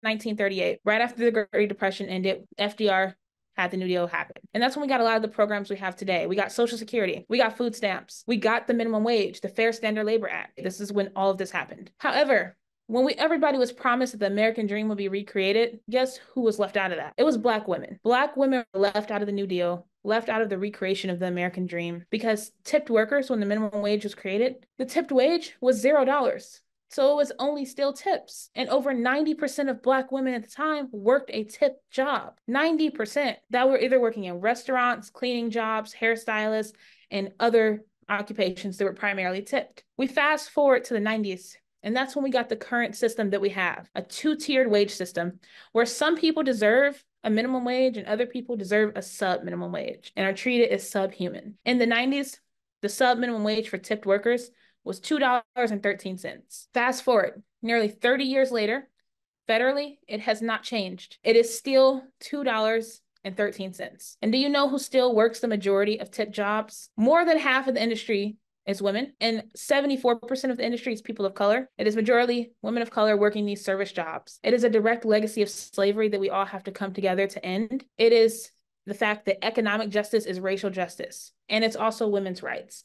1938, right after the Great Depression ended, FDR had the New Deal happen. And that's when we got a lot of the programs we have today. We got Social Security, we got food stamps, we got the minimum wage, the Fair Standard Labor Act. This is when all of this happened. However, when everybody was promised that the American dream would be recreated, guess who was left out of that? It was Black women. Black women were left out of the New Deal, left out of the recreation of the American dream, because tipped workers, when the minimum wage was created, the tipped wage was $0. So it was only still tips. And over 90% of Black women at the time worked a tip job. 90% that were either working in restaurants, cleaning jobs, hairstylists, and other occupations that were primarily tipped. We fast forward to the 90s. And that's when we got the current system that we have, a two-tiered wage system where some people deserve a minimum wage and other people deserve a sub-minimum wage and are treated as subhuman. In the 90s, the sub-minimum wage for tipped workers was $2.13. Fast forward, nearly 30 years later, federally, it has not changed. It is still $2.13. And do you know who still works the majority of tip jobs? More than half of the industry is women, and 74% of the industry is people of color. It is majority women of color working these service jobs. It is a direct legacy of slavery that we all have to come together to end. It is the fact that economic justice is racial justice, and it's also women's rights.